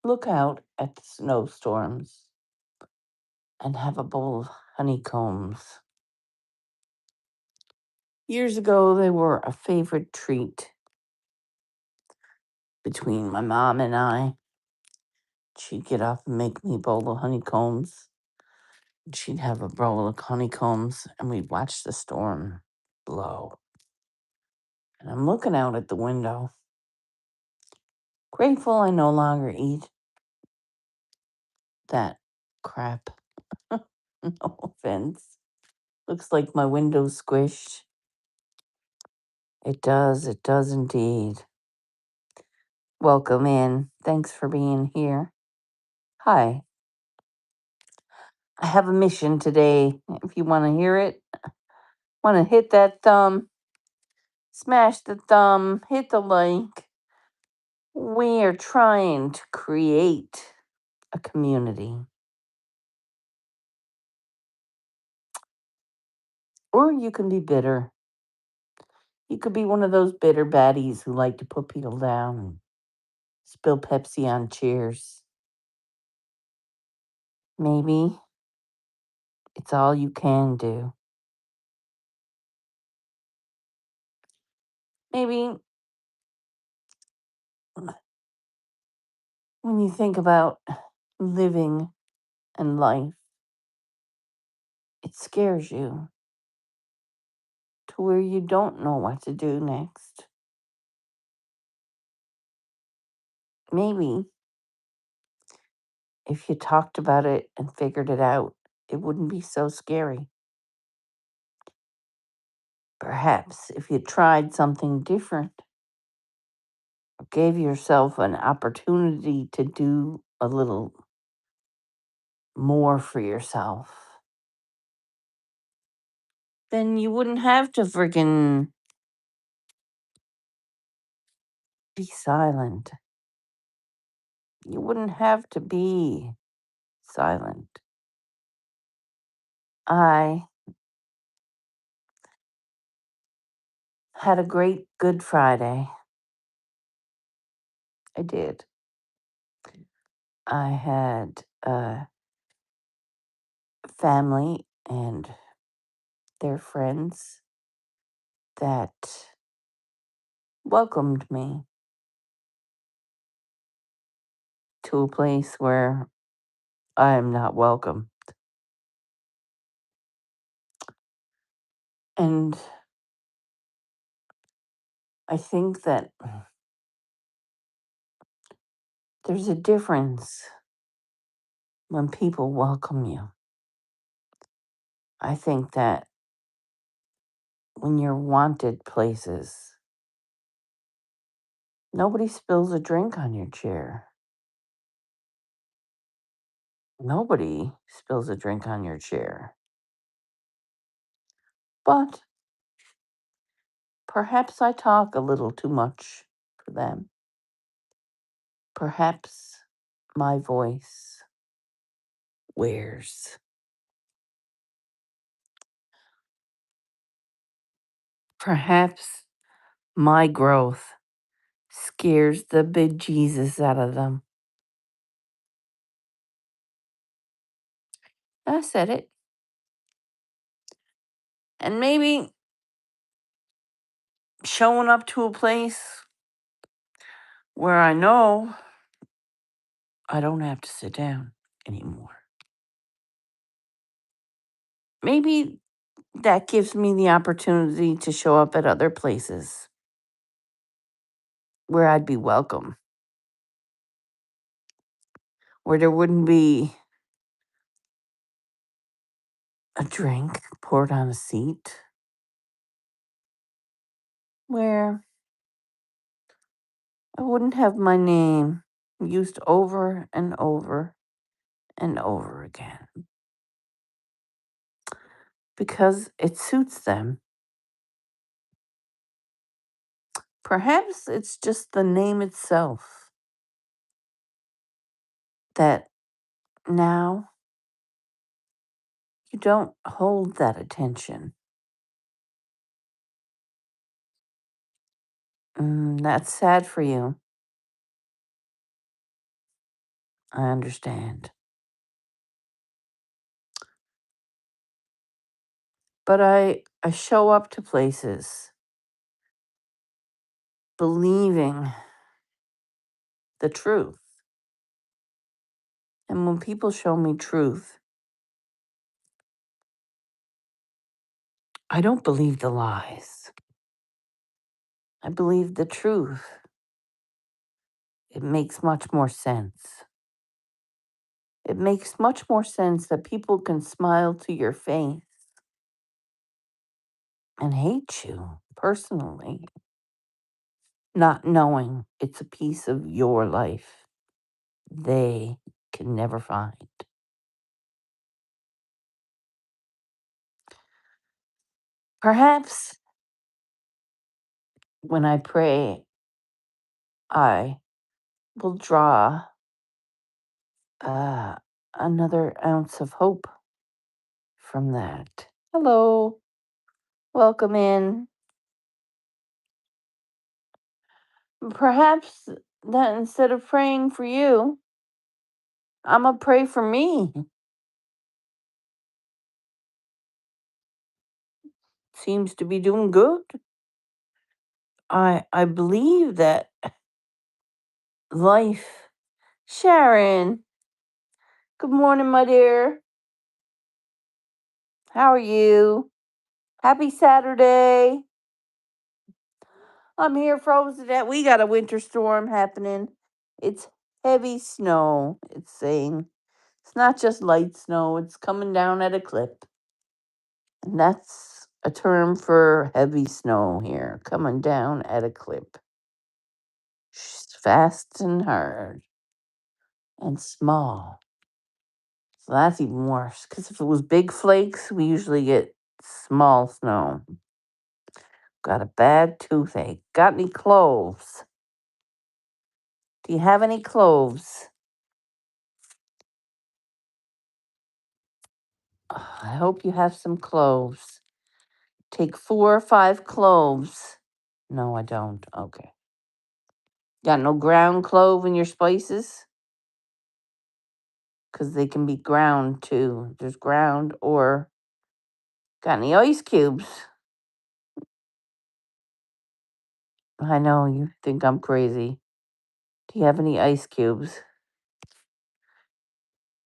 look out at the snowstorms and have a bowl of honeycombs. Years ago, they were a favorite treat between my mom and I. She'd get up and make me a bowl of honeycombs. She'd have a bowl of honeycombs, and we'd watch the storm blow. And I'm looking out at the window, grateful I no longer eat that crap. No offense. Looks like my window's squished. It does indeed. Welcome in. Thanks for being here. Hi. I have a mission today. If you want to hear it, want to hit that thumb, smash the thumb, hit the like. We are trying to create a community. Or you can be bitter. You could be one of those bitter baddies who like to put people down and spill Pepsi on chairs. Maybe it's all you can do. Maybe when you think about living and life, it scares you to where you don't know what to do next. Maybe if you talked about it and figured it out, it wouldn't be so scary. Perhaps if you tried something different, or gave yourself an opportunity to do a little more for yourself, then you wouldn't have to friggin' be silent. You wouldn't have to be silent. I had a great Good Friday. I did. I had family and their friends that welcomed me to a place where I am not welcome. And I think that there's a difference when people welcome you. I think that when you're wanted places, nobody spills a drink on your chair. Nobody spills a drink on your chair. But perhaps I talk a little too much for them. Perhaps my voice wears. Perhaps my growth scares the bejesus out of them. I said it. And maybe showing up to a place where I know I don't have to sit down anymore. Maybe that gives me the opportunity to show up at other places where I'd be welcome, where there wouldn't be a drink poured on a seat, where I wouldn't have my name used over and over and over again because it suits them. Perhaps it's just the name itself that now you don't hold that attention. That's sad for you. I understand. But I show up to places believing the truth. And when people show me truth, I don't believe the lies. I believe the truth. It makes much more sense. It makes much more sense that people can smile to your face and hate you personally, not knowing it's a piece of your life they can never find. Perhaps when I pray, I will draw uh, another ounce of hope from that. Hello, welcome in. Perhaps that instead of praying for you, I'm going to pray for me. Seems to be doing good. I believe that life. Sharon, good morning, my dear. How are you? Happy Saturday. I'm here frozen out. We got a winter storm happening. It's heavy snow, it's saying. It's not just light snow, it's coming down at a clip. And that's a term for heavy snow here, coming down at a clip. Fast and hard and small. So that's even worse. Because if it was big flakes, we usually get small snow. Got a bad toothache. Got any cloves? Do you have any cloves? I hope you have some cloves. Take 4 or 5 cloves. No, I don't. Okay. Got no ground clove in your spices? Because they can be ground too. There's ground or. Got any ice cubes? I know you think I'm crazy. Do you have any ice cubes?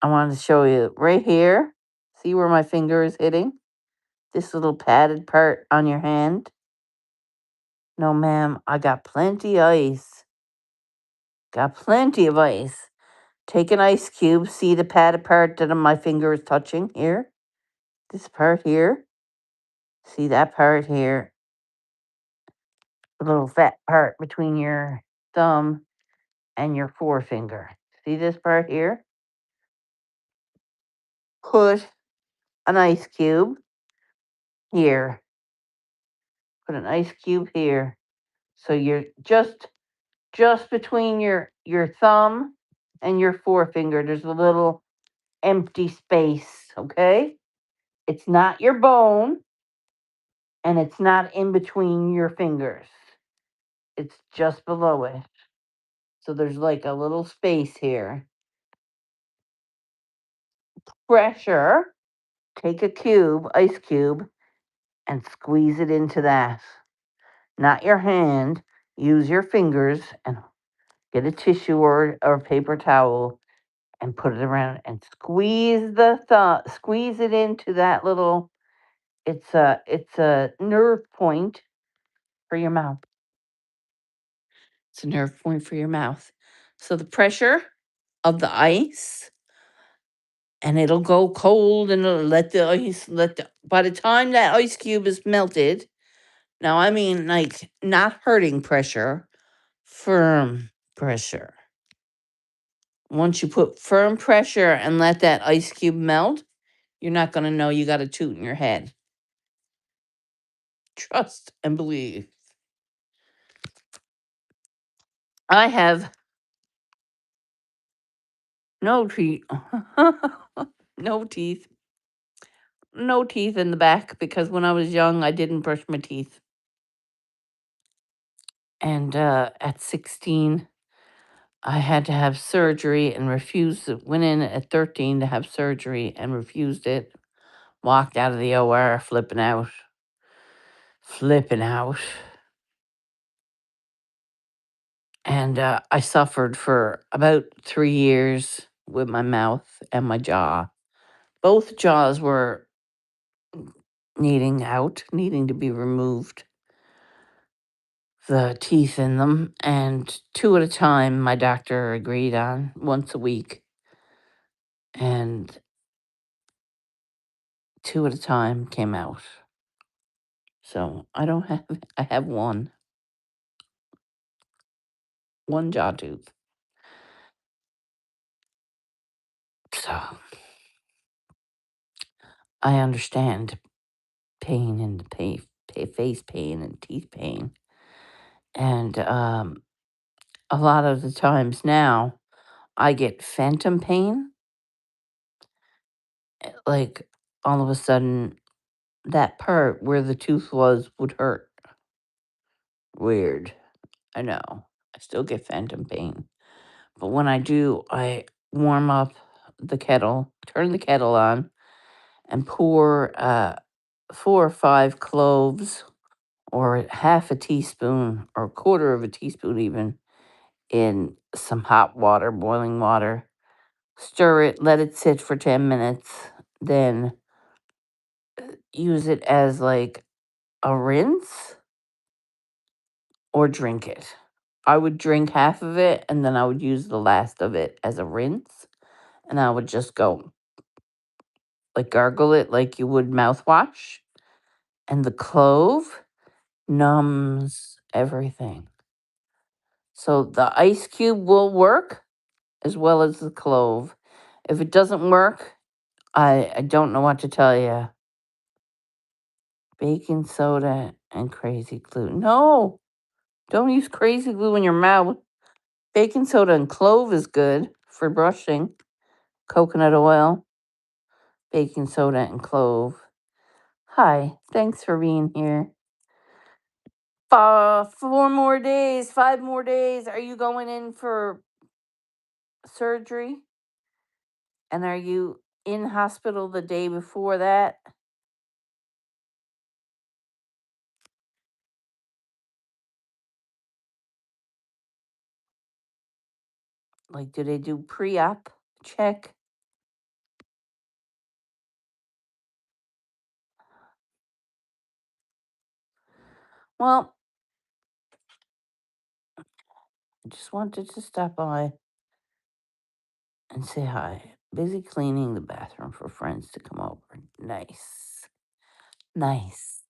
I wanted to show you right here. See where my finger is hitting? This little padded part on your hand? No, ma'am, I got plenty ice. Got plenty of ice. Take an ice cube. See the padded part that my finger is touching here? This part here? See that part here? The little fat part between your thumb and your forefinger. See this part here? Put an ice cube here. Put an ice cube here. So you're just between your thumb and your forefinger. There's a little empty space, okay? It's not your bone and it's not in between your fingers. It's just below it. So there's like a little space here. Pressure. Take a cube, ice cube, and squeeze it into that. Not your hand. Use your fingers and get a tissue or a paper towel and put it around and squeeze squeeze it into that little. It's a nerve point for your mouth. It's a nerve point for your mouth. So the pressure of the ice, and it'll go cold, and it'll let the ice by the time that ice cube is melted. Now I mean like not hurting pressure, firm pressure. Once you put firm pressure and let that ice cube melt, you're not going to know you got a toot in your head. Trust and believe. I have no teeth. No teeth. No teeth in the back because when I was young, I didn't brush my teeth. And at 16, I had to have surgery and refused it. Went in at 13 to have surgery and refused it. Walked out of the OR flipping out. Flipping out. And I suffered for about 3 years with my mouth and my jaw. Both jaws were needing to be removed, the teeth in them, and two at a time, my doctor agreed on once a week. And two at a time came out. So I don't have, I have one jaw tooth. So I understand pain and face pain and teeth pain. And a lot of the times now, I get phantom pain. Like all of a sudden, that part where the tooth was would hurt. Weird. I know. I still get phantom pain. But when I do, I warm up the kettle, turn the kettle on, and pour 4 or 5 cloves or half a teaspoon or a quarter of a teaspoon even in some hot water, boiling water. Stir it, let it sit for 10 minutes, then use it as like a rinse or drink it. I would drink half of it and then I would use the last of it as a rinse and I would just go like gargle it like you would mouthwash. And the clove numbs everything. So the ice cube will work as well as the clove. If it doesn't work, I don't know what to tell you. Baking soda and crazy glue. No, don't use crazy glue in your mouth. Baking soda and clove is good for brushing. Coconut oil, baking soda, and clove. Hi, thanks for being here. 4 more days, 5 more days. Are you going in for surgery? And are you in hospital the day before that? Like, do they do pre-op check? Well, I just wanted to stop by and say hi. Busy cleaning the bathroom for friends to come over. Nice. Nice.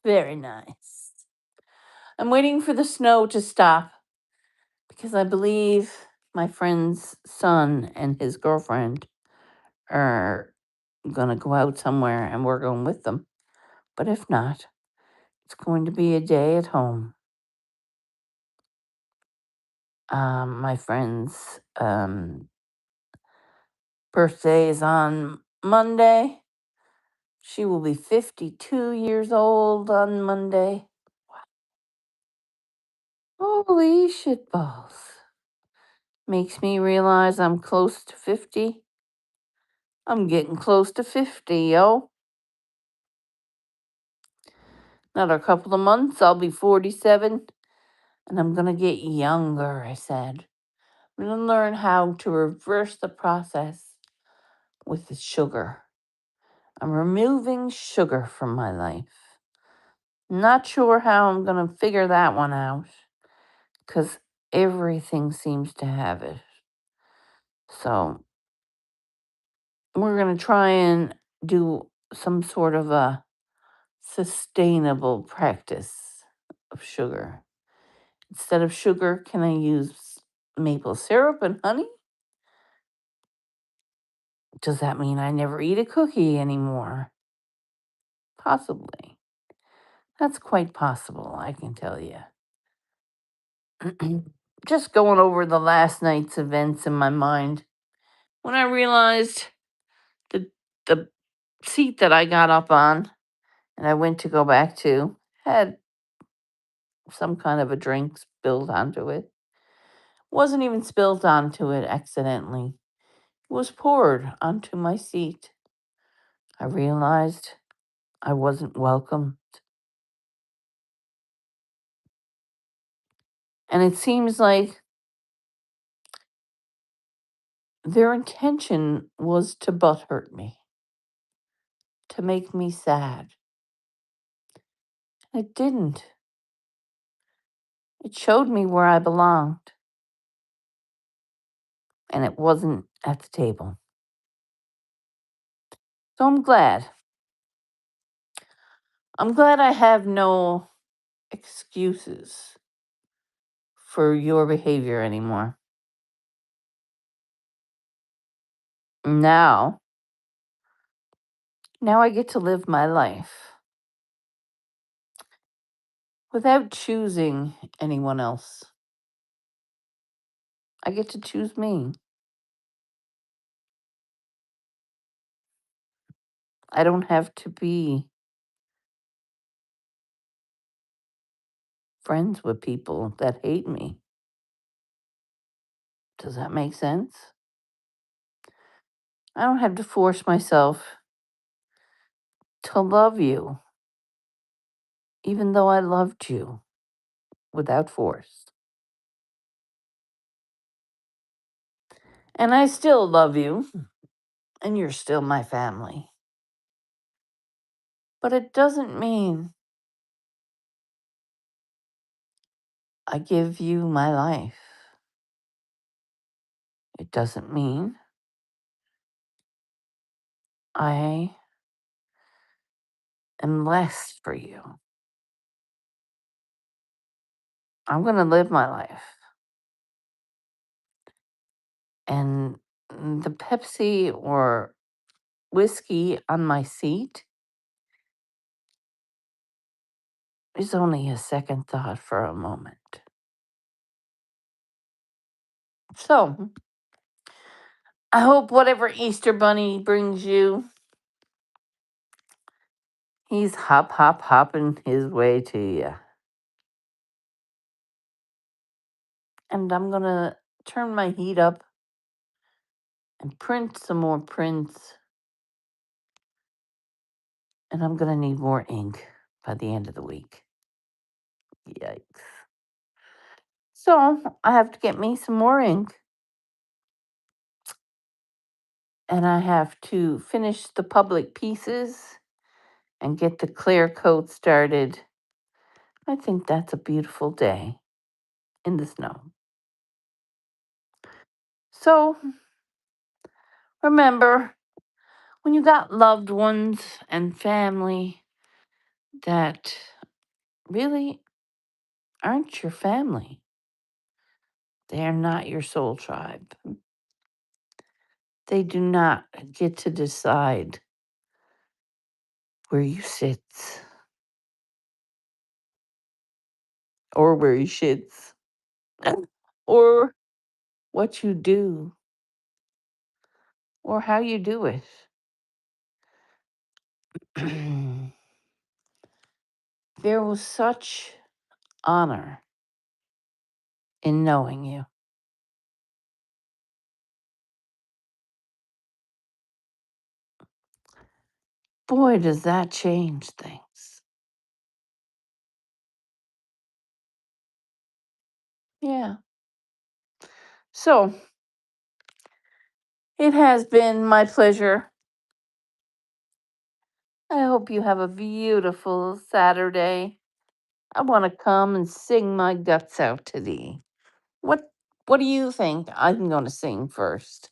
Very nice. I'm waiting for the snow to stop because I believe my friend's son and his girlfriend are going to go out somewhere and we're going with them. But if not, it's going to be a day at home. My friend's birthday is on Monday. She will be 52 years old on Monday. Holy shitballs. Makes me realize I'm close to 50. I'm getting close to 50, yo. Another couple of months, I'll be 47. And I'm going to get younger, I said. I'm going to learn how to reverse the process with the sugar. I'm removing sugar from my life. Not sure how I'm going to figure that one out because everything seems to have it. So we're going to try and do some sort of a sustainable practice of sugar. Instead of sugar, can I use maple syrup and honey? Does that mean I never eat a cookie anymore? Possibly. That's quite possible, I can tell you. Just going over the last night's events in my mind. When I realized the the seat that I got up on and I went to go back to had some kind of a drink spilled onto it. Wasn't even spilled onto it accidentally. It was poured onto my seat. I realized I wasn't welcome. And it seems like their intention was to butthurt me, to make me sad. It didn't. It showed me where I belonged, and it wasn't at the table. So I'm glad. I'm glad I have no excuses for your behavior anymore. Now, now I get to live my life without choosing anyone else. I get to choose me. I don't have to be friends with people that hate me. Does that make sense? I don't have to force myself to love you, even though I loved you without force. And I still love you, and you're still my family. But it doesn't mean I give you my life. It doesn't mean I am less for you. I'm going to live my life. And the Pepsi or whiskey on my seat is only a second thought for a moment. So, I hope whatever Easter Bunny brings you, he's hopping his way to you. And I'm going to turn my heat up and print some more prints. And I'm going to need more ink by the end of the week. Yikes. So I have to get me some more ink. And I have to finish the public pieces and get the clear coat started. I think that's a beautiful day in the snow. So remember, when you got loved ones and family that really aren't your family, they are not your soul tribe. They do not get to decide where you sit or where you shits or what you do or how you do it. There was such honor in knowing you. Boy, does that change things. Yeah. So it has been my pleasure. I hope you have a beautiful Saturday. I want to come and sing my guts out to thee. What do you think I'm going to sing first?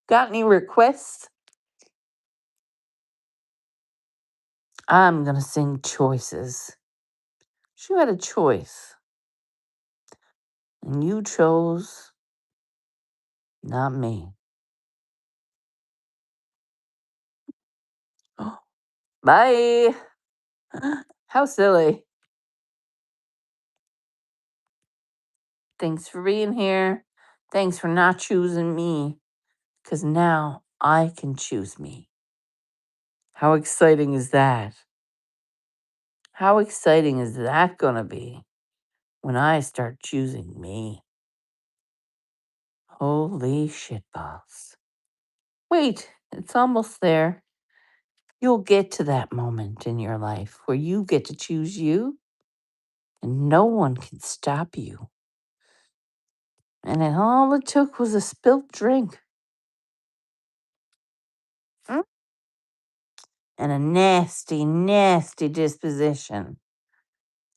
Got any requests? I'm going to sing Choices. You had a choice, and you chose not me. Bye. How silly. Thanks for being here. Thanks for not choosing me, because now I can choose me. How exciting is that? How exciting is that going to be when I start choosing me? Holy shitballs. Wait, it's almost there. You'll get to that moment in your life where you get to choose you and no one can stop you. And then all it took was a spilt drink and a nasty, nasty disposition.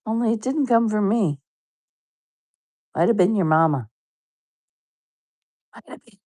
Only it didn't come from me. Might have been your mama. Might have been